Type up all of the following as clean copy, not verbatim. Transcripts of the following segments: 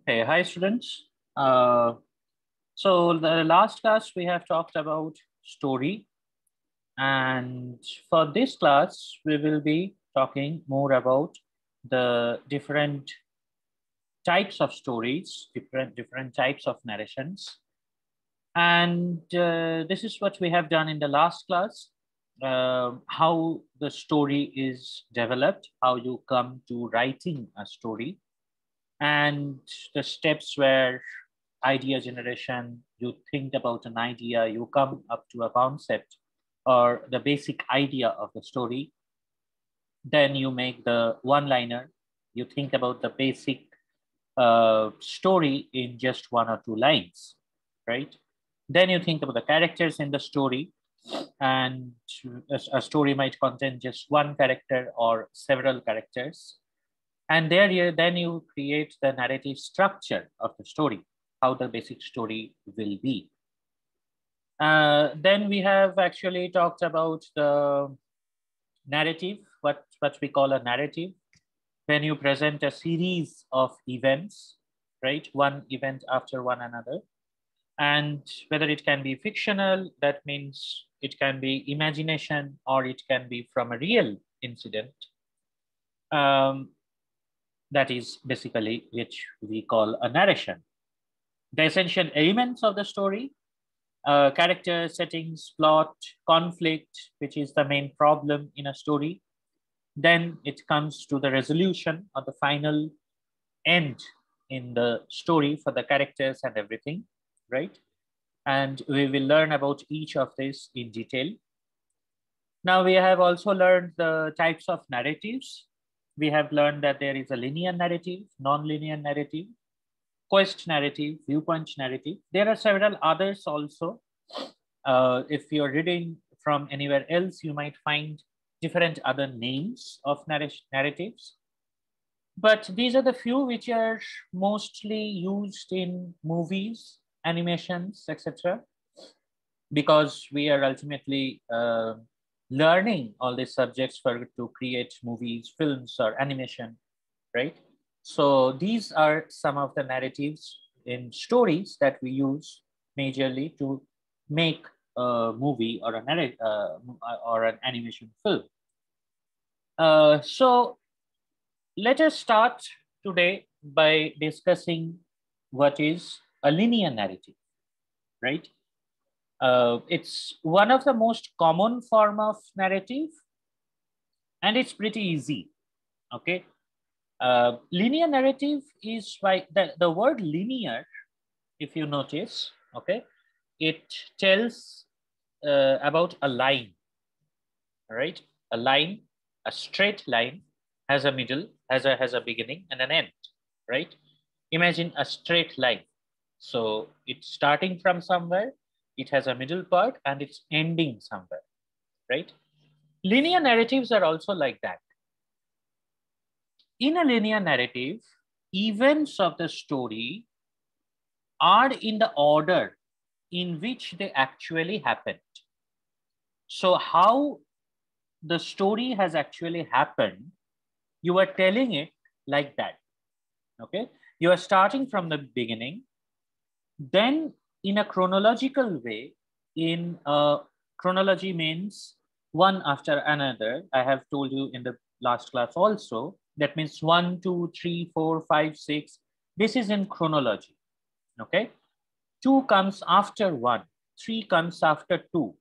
Hey, hi students. Uh, so the last class we have talked about story, and for this class we will be talking more about the different types of stories, different types of narrations, and this is what we have done in the last class. How the story is developed, how you come to writing a story, and the steps where idea generation, you think about an idea, you come up to a concept or the basic idea of the story, then you make the one liner, you think about the basic story in just one or two lines, right? Then you think about the characters in the story, and a story might contain just one character or several characters, and then you create the narrative structure of the story, how the basic story will be. Then we have actually talked about the narrative, what we call a narrative, when you present a series of events, right? One event after one another. And whether it can be fictional, that means it can be imagination, or it can be from a real incident. That is basically which we call a narration. The essential elements of the story, character, settings, plot, conflict, which is the main problem in a story. Then it comes to the resolution or the final end in the story for the characters and everything, right? And we will learn about each of this in detail. Now we have also learned the types of narratives. We have learned that there is a linear narrative, non-linear narrative, quest narrative, viewpoint narrative. There are several others also. If you're reading from anywhere else, you might find different other names of narratives. But these are the few which are mostly used in movies, animations, etc. Because we are ultimately learning all these subjects to create movies, films, or animation, right? So these are some of the narratives in stories that we use majorly to make a movie or or an animation film. So let us start today by discussing what is a linear narrative, right? It's one of the most common form of narrative, and it's pretty easy. Okay, linear narrative is by the word linear, if you notice, okay, it tells about a line, right? A line, a straight line has a middle, has a beginning and an end, right? Imagine a straight line. So it's starting from somewhere, it has a middle part, and it's ending somewhere, right? Linear narratives are also like that. In a linear narrative, events of the story are in the order in which they actually happened. So how the story has actually happened, you are telling it like that, okay? You are starting from the beginning, then in a chronological way, chronology means one after another. I have told you in the last class also, that means 1, 2, 3, 4, 5, 6. This is in chronology, okay? 2 comes after 1, 3 comes after 2.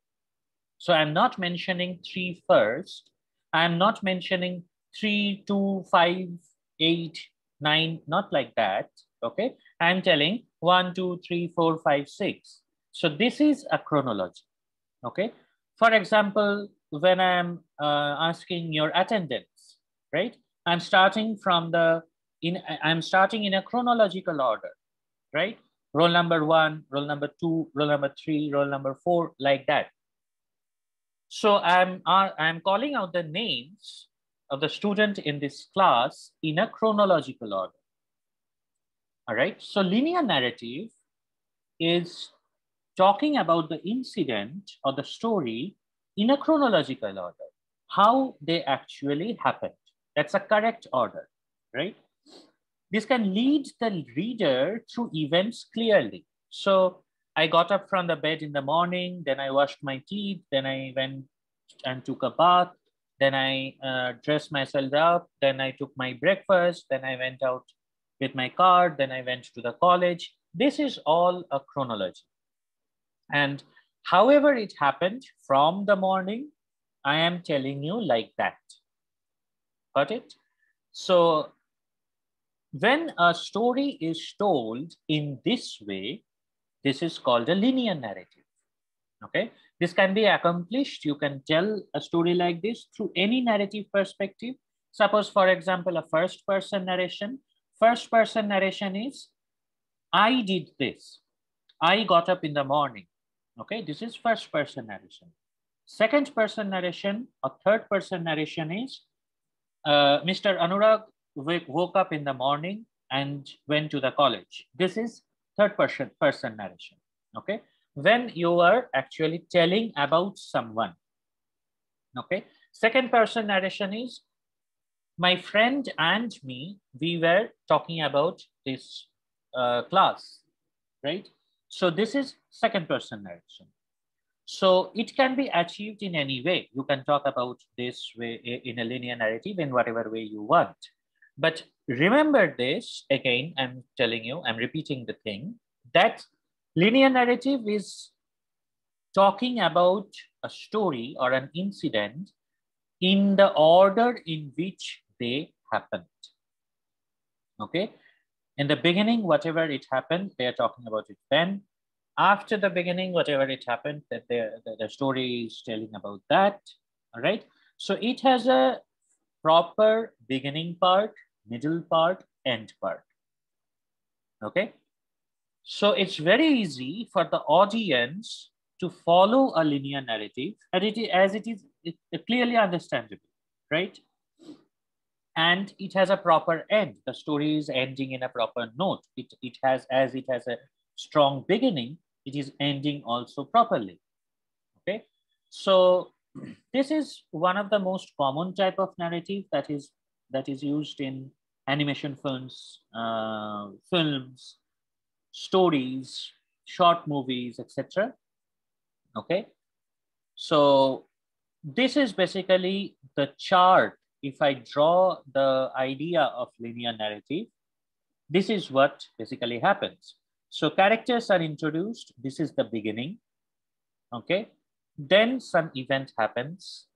So I'm not mentioning 3 first. I'm not mentioning 3, 2, 5, 8, 9, not like that. Okay. I'm telling 1, 2, 3, 4, 5, 6. So this is a chronology. Okay. For example, when I'm asking your attendance, right? I'm starting in a chronological order, right? Roll number 1, roll number 2, roll number 3, roll number 4, like that. So I'm calling out the names of the student in this class in a chronological order. All right. So linear narrative is talking about the incident or the story in a chronological order, how they actually happened. That's a correct order, right? This can lead the reader through events clearly. So I got up from the bed in the morning, then I washed my teeth, then I went and took a bath, then I dressed myself up, then I took my breakfast, then I went out with my car, then I went to the college. This is all a chronology. And however it happened from the morning, I am telling you like that. Got it? So when a story is told in this way, this is called a linear narrative. Okay, this can be accomplished. You can tell a story like this through any narrative perspective. Suppose, for example, a first person narration. First person narration is, I did this. I got up in the morning. Okay, this is first person narration. Second person narration or third person narration is, Mr. Anurag woke up in the morning and went to the college. This is third person narration. Okay, when you are actually telling about someone. Okay, second person narration is, my friend and me, we were talking about this class, right? So this is second person narration. So it can be achieved in any way. You can talk about this way in a linear narrative in whatever way you want. But remember this, again, I'm telling you, I'm repeating the thing, that linear narrative is talking about a story or an incident in the order in which they happened. Okay. In the beginning, whatever it happened, they are talking about it then. After the beginning, whatever it happened, that the story is telling about that. All right. So it has a proper beginning part, middle part, end part. Okay. So it's very easy for the audience to follow a linear narrative, and it is clearly understandable, right? And it has a proper end. The story is ending in a proper note. It has a strong beginning, it is ending also properly. Okay, so this is one of the most common type of narrative that is used in animation films, stories, short movies, etc. Okay, so this is basically the chart. If I draw the idea of linear narrative, this is what basically happens. So characters are introduced. This is the beginning. Okay. Then some event happens.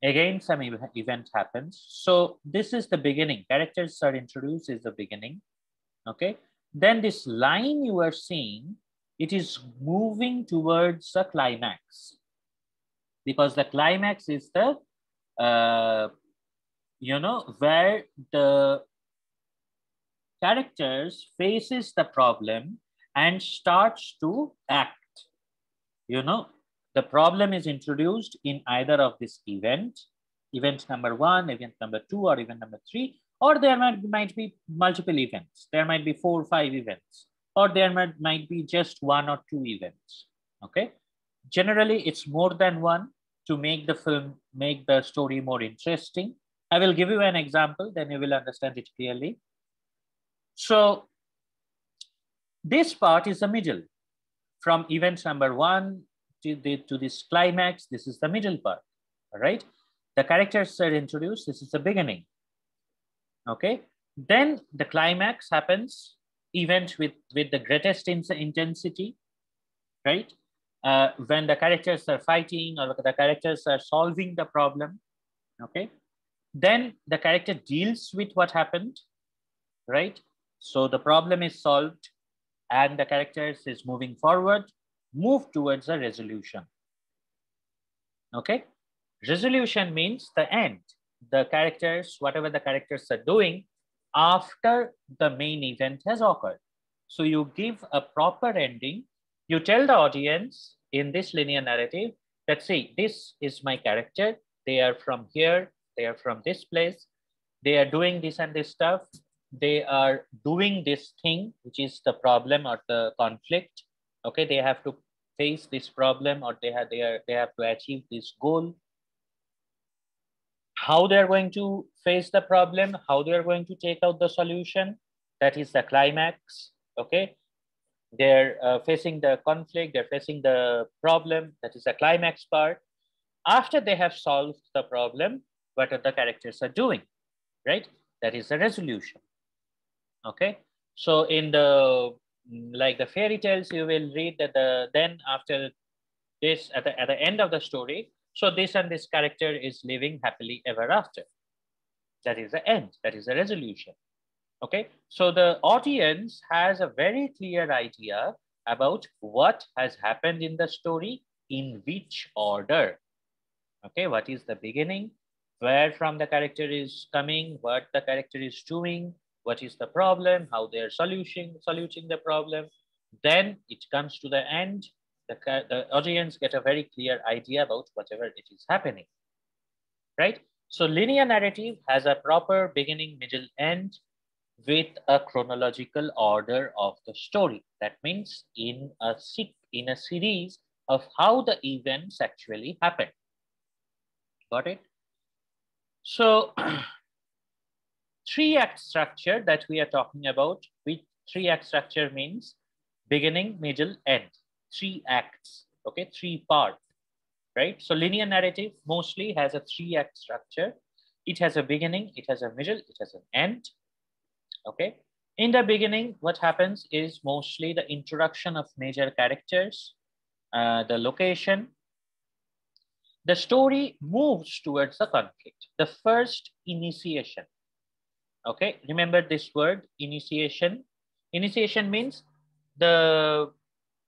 Again, some event happens. So this is the beginning. Characters are introduced is the beginning. Okay. Then this line you are seeing, it is moving towards a climax, because the climax is the where the characters faces the problem and starts to act. The problem is introduced in either of this event number 1, event number 2, or event number 3, or there might be multiple events. There might be 4 or 5 events, or there might be just 1 or 2 events. Okay, generally it's more than one to make the story more interesting. I will give you an example, then you will understand it clearly. So this part is the middle. From event number 1 to this climax, this is the middle part. All right. The characters are introduced. This is the beginning. Okay. Then the climax happens, event with the greatest intensity, right? When the characters are fighting or the characters are solving the problem. Okay. Then the character deals with what happened, right? So the problem is solved and the characters is moving forward, move towards a resolution. Okay. Resolution means the end. The characters, whatever the characters are doing after the main event has occurred. So you give a proper ending. You tell the audience in this linear narrative that, see, this is my character. They are from here. They are from this place. They are doing this and this stuff. They are doing this thing, which is the problem or the conflict. Okay, they have to face this problem, or they have to achieve this goal. How they are going to face the problem, how they are going to take out the solution, that is the climax. Okay, they're facing the conflict, they're facing the problem, that is the climax part. After they have solved the problem, what are the characters are doing, right? That is the resolution. Okay, so in the like the fairy tales, you will read that then after this at the end of the story, so this and this character is living happily ever after. That is the end, that is the resolution. Okay, so the audience has a very clear idea about what has happened in the story, in which order. Okay, what is the beginning, where from the character is coming, what the character is doing, what is the problem, how they are soluting the problem. Then it comes to the end. The audience get a very clear idea about whatever it is happening, right? So linear narrative has a proper beginning, middle, end with a chronological order of the story. That means in a series of how the events actually happen. Got it? So three-act structure that we are talking about, with three-act structure means beginning, middle, end. 3 acts, okay, 3 part, right? So linear narrative mostly has a 3-act structure. It has a beginning, it has a middle, it has an end. Okay, in the beginning, what happens is mostly the introduction of major characters, the location. The story moves towards the conflict, the first initiation. Okay, remember this word, initiation. Initiation means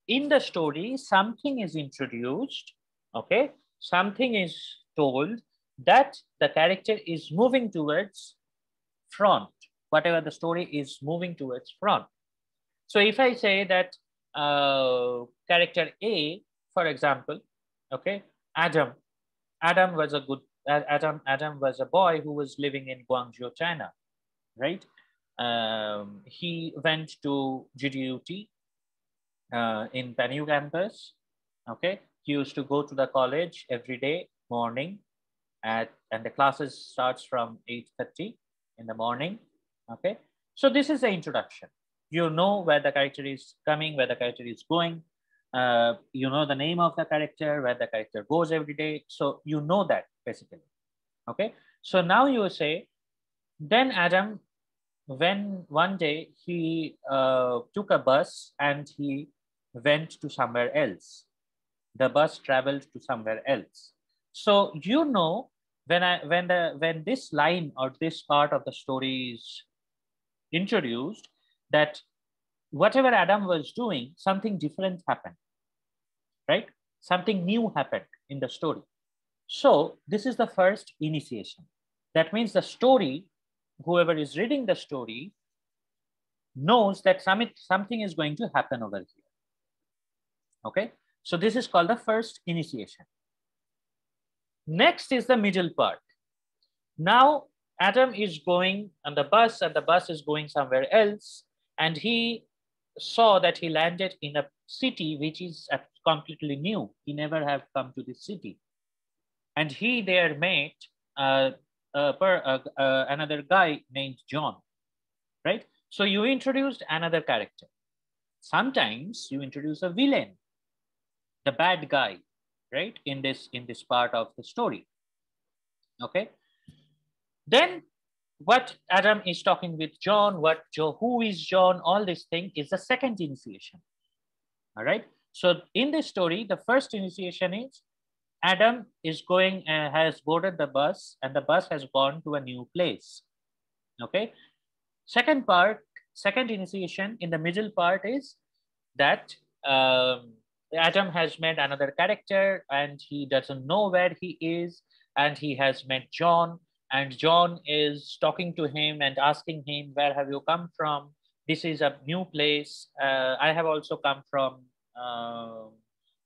in the story, something is introduced, okay, something is told that the character is moving towards front, whatever the story is moving towards front. So if I say that character A, for example, okay, Adam was a good Adam was a boy who was living in Guangzhou, China, right? He went to GDUT in Panyu campus. Okay, he used to go to the college every day morning, and the classes starts from 8:30 in the morning. Okay, so this is the introduction. You know where the character is coming, where the character is going. You know the name of the character, where the character goes every day. So you know that basically. Okay, so now you say, then Adam, when one day he took a bus and he went to somewhere else. The bus traveled to somewhere else. So you know when this line or this part of the story is introduced, that whatever Adam was doing, something different happened, right? Something new happened in the story. So this is the first initiation. That means the story, whoever is reading the story knows that something is going to happen over here. Okay, so this is called the first initiation. Next is the middle part. Now Adam is going on the bus and the bus is going somewhere else, and he saw that he landed in a city which is completely new. He never have come to this city, and he there met another guy named John, right? So you introduced another character. Sometimes you introduce a villain, the bad guy, right? In this part of the story. Okay. Then what Adam is talking with John, who is John, all this thing is the second initiation. All right. So in this story, the first initiation is Adam is going, has boarded the bus, and the bus has gone to a new place. Okay. Second initiation in the middle part is that Adam has met another character and he doesn't know where he is, and he has met John, and John is talking to him and asking him, where have you come from? This is a new place. I have also come from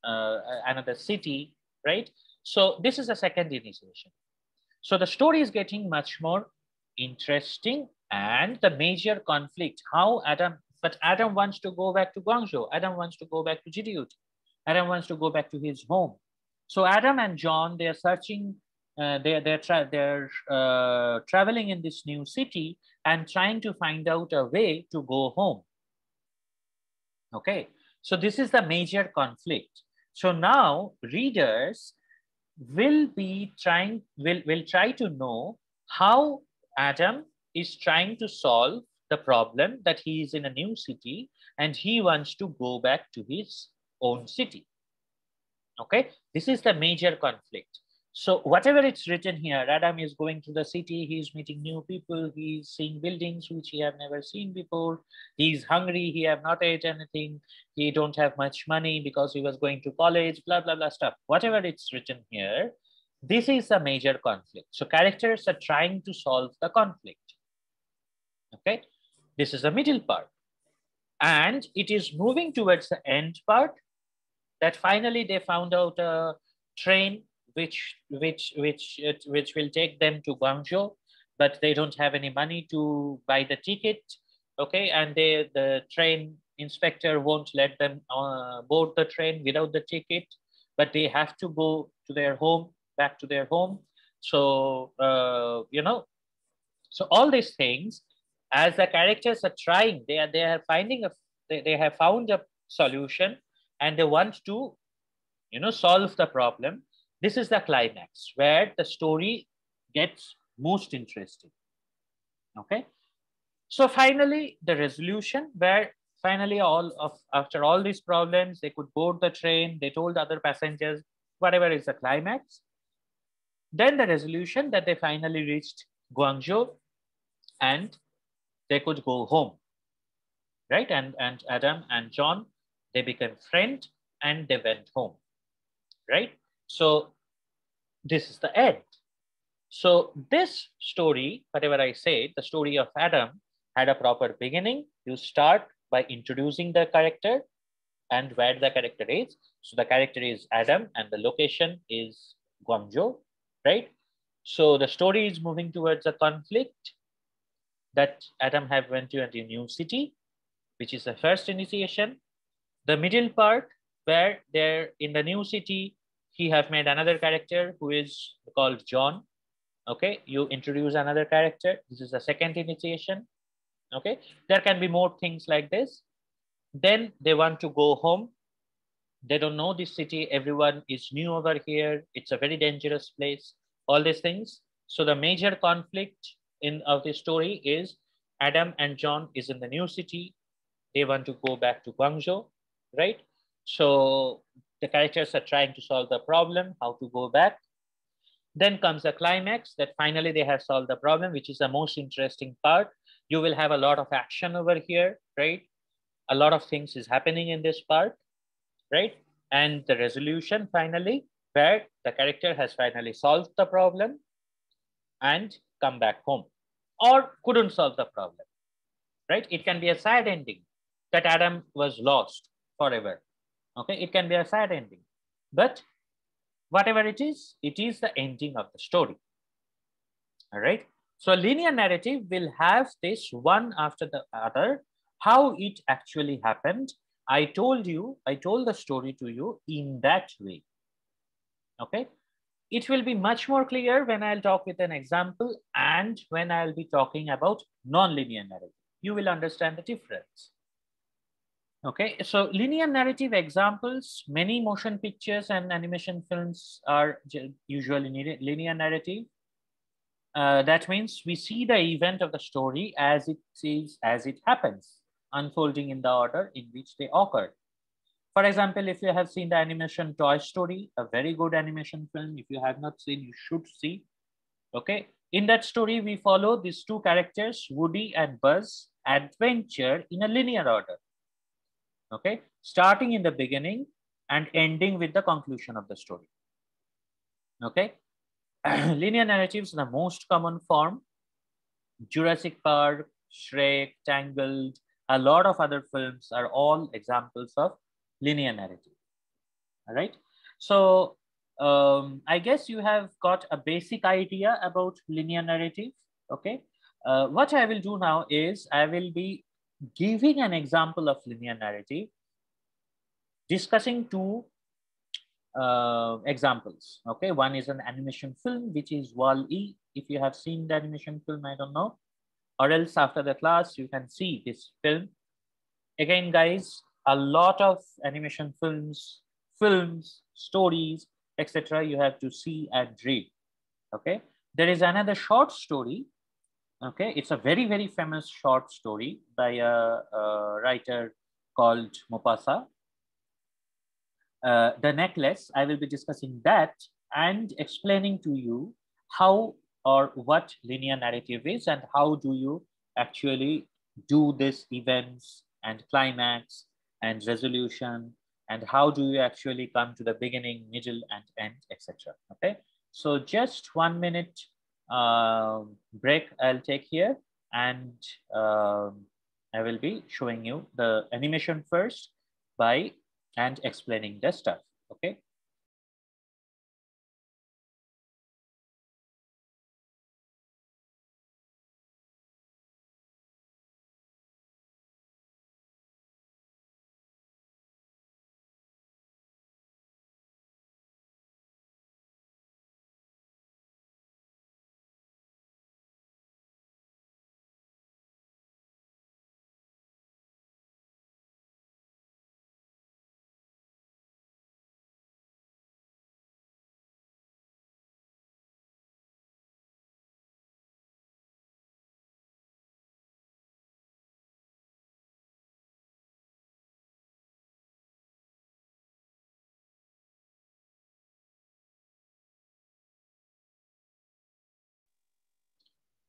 another city, right? So this is the second initiation. So the story is getting much more interesting, and the major conflict, but Adam wants to go back to Guangzhou. Adam wants to go back to GDUT. Adam wants to go back to his home. So Adam and John, they are searching they're traveling in this new city and trying to find out a way to go home. Okay, so this is the major conflict. So now readers will try to know how Adam is trying to solve the problem that he is in a new city and he wants to go back to his own city. Okay, this is the major conflict. So whatever it's written here, Adam is going to the city, he's meeting new people, he's seeing buildings which he have never seen before, he's hungry, he have not ate anything, he don't have much money because he was going to college, blah, blah, blah stuff. Whatever it's written here, this is a major conflict. So characters are trying to solve the conflict. Okay, this is the middle part. And it is moving towards the end part that finally they found out a train which will take them to Guangzhou, but they don't have any money to buy the ticket. Okay, and the train inspector won't let them board the train without the ticket, but they have to go to their home, back to their home. So so all these things, as the characters are trying, they are finding they have found a solution and they want to solve the problem. This is the climax where the story gets most interesting. Okay, so finally the resolution, where finally after all these problems they could board the train, they told other passengers, whatever is the climax. Then the resolution that they finally reached Guangzhou and they could go home, right? And Adam and John, they became friends and they went home, right? So this is the end. So this story, whatever I say, the story of Adam had a proper beginning. You start by introducing the character and where the character is. So the character is Adam and the location is Guangzhou, right? So the story is moving towards a conflict that Adam have went to a new city, which is the first initiation. The middle part, where they're in the new city, he have made another character who is called John. Okay, you introduce another character. This is the second initiation. Okay, there can be more things like this. Then they want to go home. They don't know this city. Everyone is new over here. It's a very dangerous place. All these things. So the major conflict of the story is Adam and John is in the new city. They want to go back to Guangzhou, right? So the characters are trying to solve the problem, how to go back. Then comes the climax that finally they have solved the problem, which is the most interesting part. You will have a lot of action over here, right? A lot of things is happening in this part, right? And the resolution finally, where the character has finally solved the problem and come back home or couldn't solve the problem, right? It can be a sad ending that Adam was lost forever. Okay, it can be a sad ending, but whatever it is the ending of the story. All right. So linear narrative will have this one after the other, how it actually happened. I told the story to you in that way. Okay. It will be much more clear when I'll talk with an example and when I'll be talking about non-linear narrative. You will understand the difference. Okay, so linear narrative examples, many motion pictures and animation films are usually linear narrative. That means we see the event of the story as it happens, unfolding in the order in which they occur. For example, if you have seen the animation Toy Story, a very good animation film, if you have not seen, you should see. Okay, in that story, we follow these two characters, Woody and Buzz, adventure in a linear order. Okay, starting in the beginning and ending with the conclusion of the story. Okay, linear narratives are the most common form. Jurassic Park, Shrek, Tangled, a lot of other films are all examples of linear narrative. All right, so I guess you have got a basic idea about linear narrative. Okay, what I will do now is I will be giving an example of linear narrative, discussing two examples. Okay, one is an animation film, which is Wall-E. If you have seen the animation film, I don't know, or else after the class, you can see this film. Again, guys, a lot of animation films, stories, etc. you have to see and read. Okay, there is another short story. Okay, it's a very, very famous short story by a writer called Mopasa. The necklace, I will be discussing that and explaining to you how or what linear narrative is and how do you actually do this events and climax and resolution, and how do you actually come to the beginning, middle, and end, etc. Okay, so just 1 minute break I'll take here, and I will be showing you the animation first by and explaining the stuff. Okay.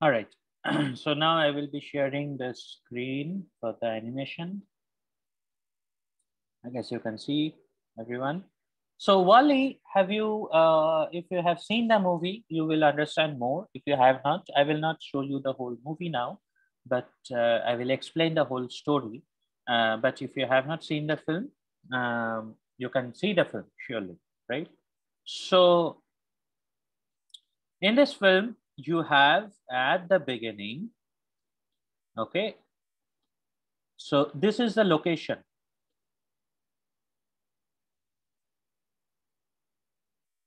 All right. So now I will be sharing the screen for the animation. I guess you can see everyone. So Wally, have you, if you have seen the movie, you will understand more. If you have not, I will not show you the whole movie now, but I will explain the whole story. But if you have not seen the film, you can see the film surely, right? So in this film, you have at the beginning, okay, so this is the location,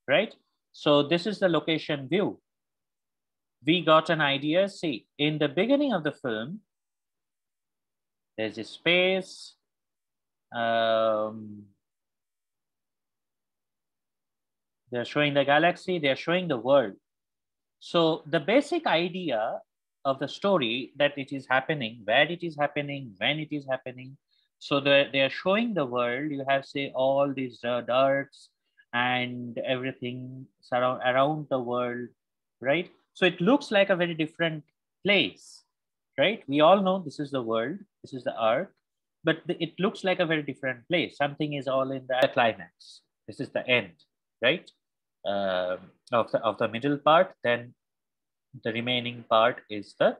right? So this is the location view. We got an idea. See, in the beginning of the film, there's a space. Um, they're showing the galaxy, they're showing the world. So the basic idea of the story that it is happening, where it is happening, when it is happening. So they are showing the world. You have say all these darts and everything around the world, right? So it looks like a very different place, right? We all know this is the world, this is the earth, but it looks like a very different place. Something is all in the climax. This is the end, right? Of the middle part, then the remaining part is the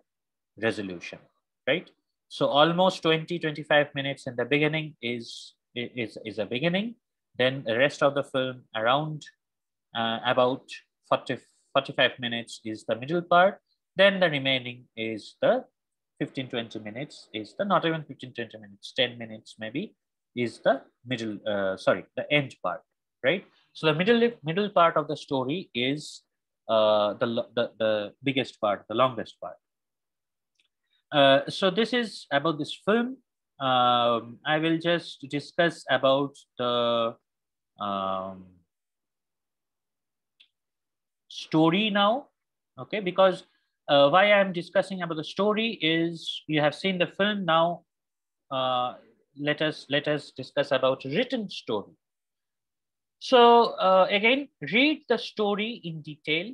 resolution, right? So almost 20-25 minutes in the beginning is a beginning. Then the rest of the film around about 40-45 minutes is the middle part. Then the remaining is the 15-20 minutes is the, not even 15-20 minutes, 10 minutes maybe, is the middle, sorry, the end part, right? So the middle part of the story is the biggest part, the longest part. So this is about this film. I will just discuss about the um, story now, okay? Because why I'm discussing about the story is you have seen the film now. Let us discuss about written story. So again, read the story in detail.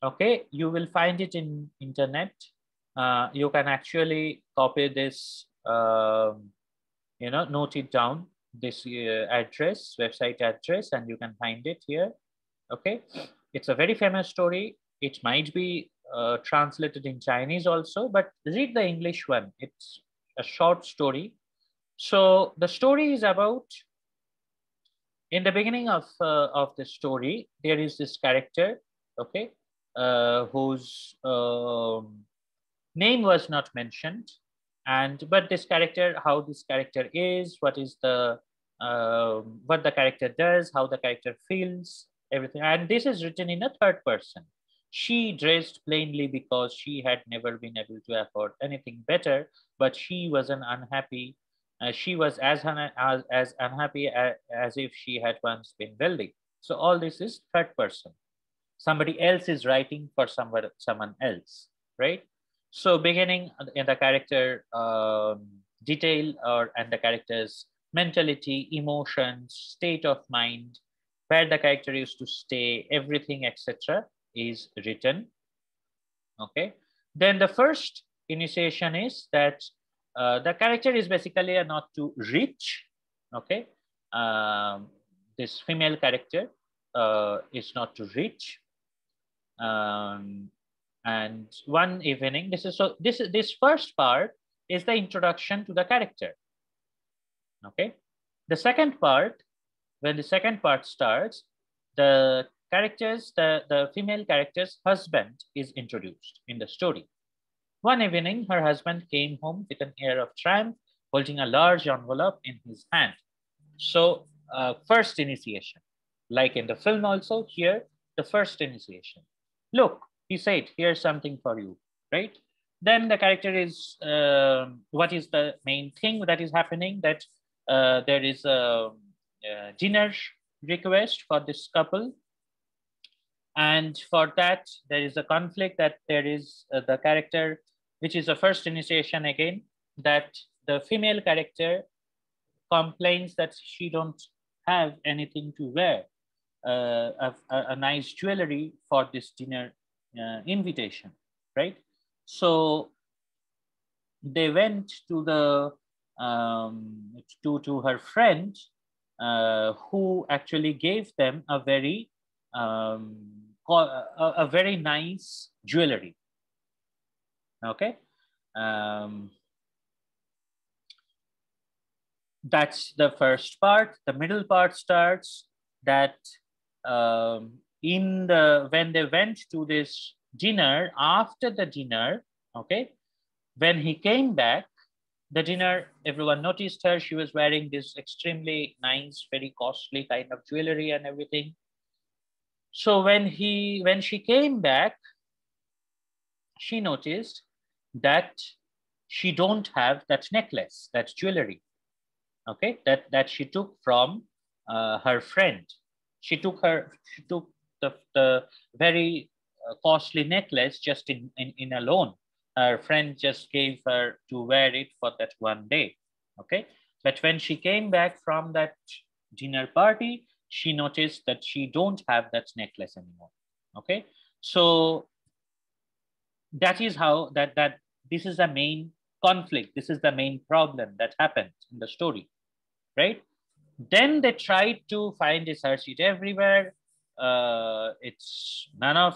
Okay, you will find it in internet. You can actually copy this, note it down, this address, website address, and you can find it here. Okay, it's a very famous story. It might be translated in Chinese also, but read the English one. It's a short story. So the story is about, in the beginning of the story, there is this character, okay, whose name was not mentioned, and but this character, how this character is, what is the what the character does, how the character feels, everything. And this is written in a third person. She dressed plainly because she had never been able to afford anything better, but she was an unhappy. She was as unhappy as if she had once been wealthy. So all this is third person. Somebody else is writing for someone else, right? So beginning in the character detail and the character's mentality, emotions, state of mind, where the character used to stay, everything, etc., is written. Okay. Then the first initiation is that the character is basically not too rich. Okay. This female character is not too rich. And one evening, this first part is the introduction to the character. Okay. The second part, when the second part starts, the female character's husband is introduced in the story. One evening, her husband came home with an air of triumph, holding a large envelope in his hand. So, first initiation, like in the film also, here, the first initiation. Look, he said, here's something for you, right? Then the character is, what is the main thing that is happening? That there is a dinner request for this couple. And for that, there is a conflict that there is the character, which is the first initiation again, that the female character complains that she don't have anything to wear, a nice jewelry for this dinner invitation, right? So they went to the to her friend, who actually gave them a very nice jewelry. Okay. That's the first part. The middle part starts that when they went to this dinner, after the dinner, okay, when he came back, the dinner, everyone noticed her. She was wearing this extremely nice, very costly kind of jewelry and everything. So when she came back, she noticed that she don't have that necklace, that jewelry, okay, that she took from her friend. She took the very costly necklace just in a loan. Her friend just gave her to wear it for that one day, okay? But when she came back from that dinner party, she noticed that she don't have that necklace anymore, okay? So that is how that this is the main conflict. This is the main problem that happened in the story, right? Then they tried to search it everywhere. It's none of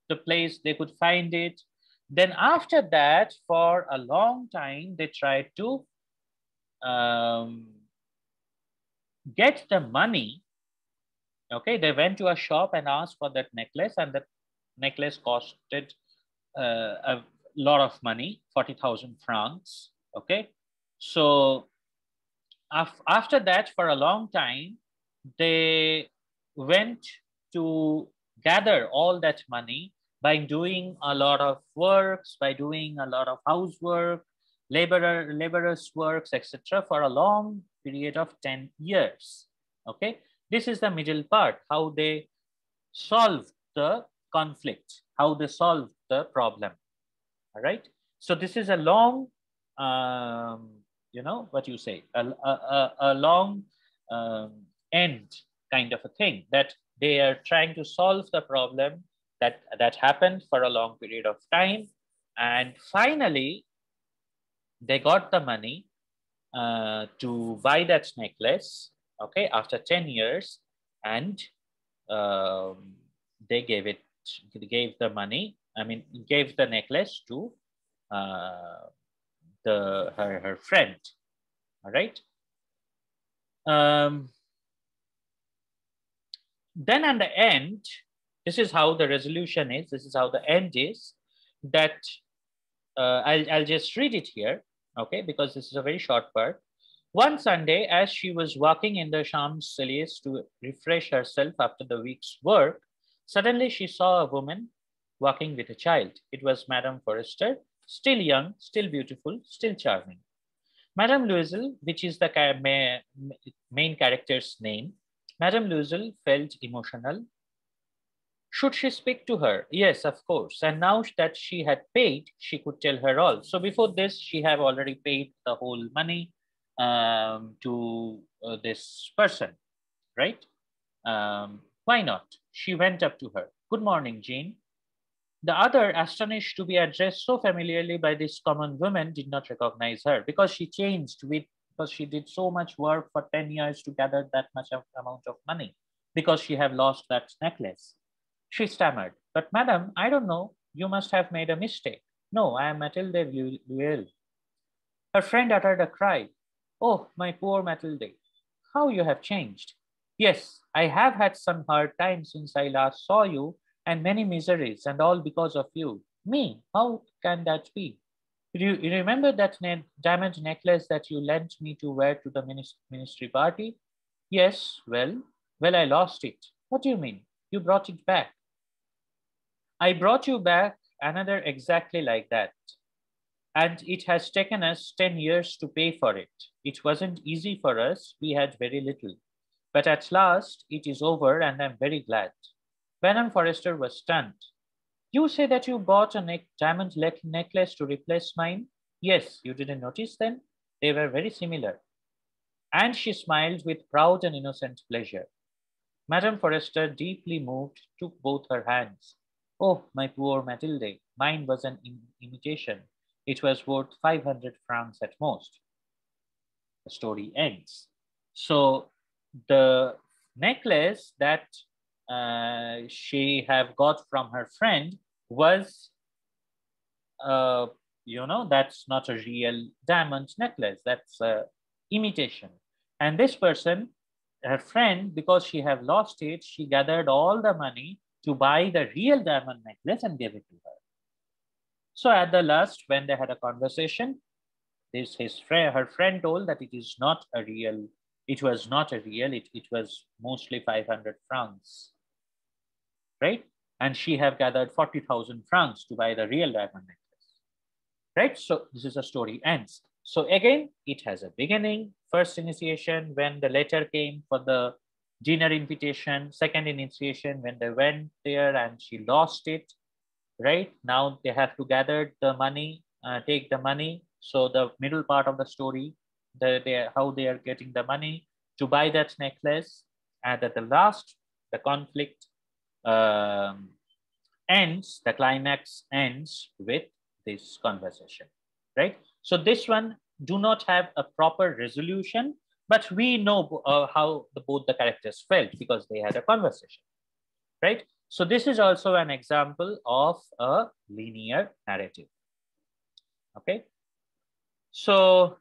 the place they could find it. Then after that, for a long time, they tried to get the money. Okay, they went to a shop and asked for that necklace, and that necklace costed a lot of money, 40,000 francs. Okay, so after that, for a long time, they went to gather all that money by doing a lot of works, by doing a lot of housework, laborers works, etc., for a long period of 10 years. Okay, this is the middle part, how they solve the conflict, how they solve the problem. All right, so this is a long what you say, a long end kind of a thing, that they are trying to solve the problem that happened for a long period of time, and finally they got the money to buy that necklace, okay, after 10 years, and they gave the money, gave the necklace to her friend. All right. Then at the end, this is how the resolution is. This is how the end is. That I'll just read it here, okay, because this is a very short part. One Sunday, as she was walking in the Champs-Élysées to refresh herself after the week's work, suddenly she saw a woman walking with a child. It was Madame Forrester, still young, still beautiful, still charming. Madame Loisel, which is the main character's name, Madame Loisel felt emotional. Should she speak to her? Yes, of course. And now that she had paid, she could tell her all. So before this, she had already paid the whole money to this person, right? Why not? She went up to her. Good morning, Jean. The other, astonished to be addressed so familiarly by this common woman, did not recognize her because she changed with, because she did so much work for 10 years to gather that much amount of money because she had lost that necklace. She stammered, but madam, I don't know. You must have made a mistake. No, I am Mathilde Luel. Her friend uttered a cry. Oh, my poor Mathilde, how you have changed. Yes, I have had some hard times since I last saw you, and many miseries, and all because of you. Me, how can that be? You remember that diamond necklace that you lent me to wear to the ministry party? Yes, well, I lost it. What do you mean? You brought it back. I brought you back another exactly like that. And it has taken us 10 years to pay for it. It wasn't easy for us. We had very little. But at last, it is over, and I'm very glad. Madame Forrester was stunned. You say that you bought a diamond necklace to replace mine? Yes, you didn't notice then? They were very similar. And she smiled with proud and innocent pleasure. Madame Forrester, deeply moved, took both her hands. Oh, my poor Mathilde, mine was an imitation. It was worth 500 francs at most. The story ends. So the necklace that she have got from her friend was, that's not a real diamond necklace. That's a imitation. And this person, her friend, because she have lost it, she gathered all the money to buy the real diamond necklace and gave it to her. So at the last, when they had a conversation, her friend told that it is not a real, it was not a real, it was mostly 500 francs, right? And she have gathered 40,000 francs to buy the real diamond necklace, right? So this is a story ends. So again, it has a beginning, first initiation when the letter came for the dinner invitation, second initiation when they went there and she lost it, right? Now they have to gather the money, take the money. So the middle part of the story, how they are getting the money to buy that necklace. And at the last, the conflict ends, the climax ends with this conversation, right? So this one do not have a proper resolution, but we know how both the characters felt because they had a conversation, right? So this is also an example of a linear narrative. Okay. So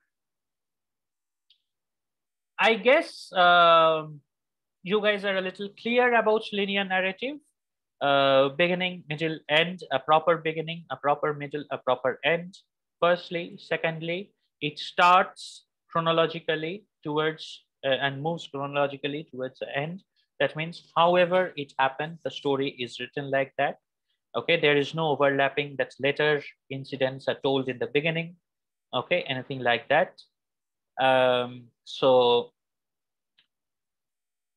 I guess you guys are a little clear about linear narrative. Beginning, middle, end, a proper beginning, a proper middle, a proper end. Firstly, secondly, it starts chronologically towards and moves chronologically towards the end. That means however it happened, the story is written like that. Okay, there is no overlapping that later incidents are told in the beginning. Okay, anything like that. So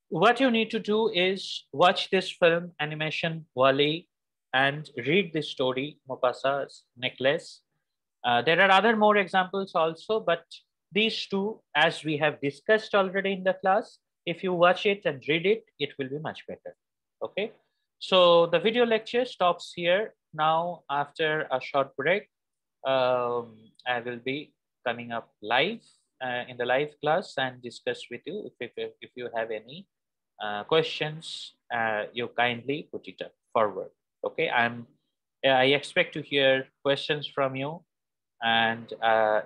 what you need to do is watch this film animation WALL-E and read this story, Mufasa's necklace. There are other more examples also, but these two, as we have discussed already in the class, if you watch it and read it, it will be much better. Okay, so the video lecture stops here. Now, after a short break, I will be coming up live in the live class and discuss with you. If you have any questions, you kindly put it up forward. Okay, I expect to hear questions from you. And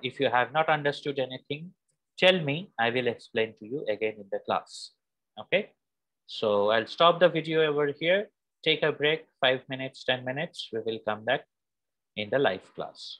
if you have not understood anything, tell me, I will explain to you again in the class. Okay, so I'll stop the video over here, take a break, 5 minutes, 10 minutes. We will come back in the live class.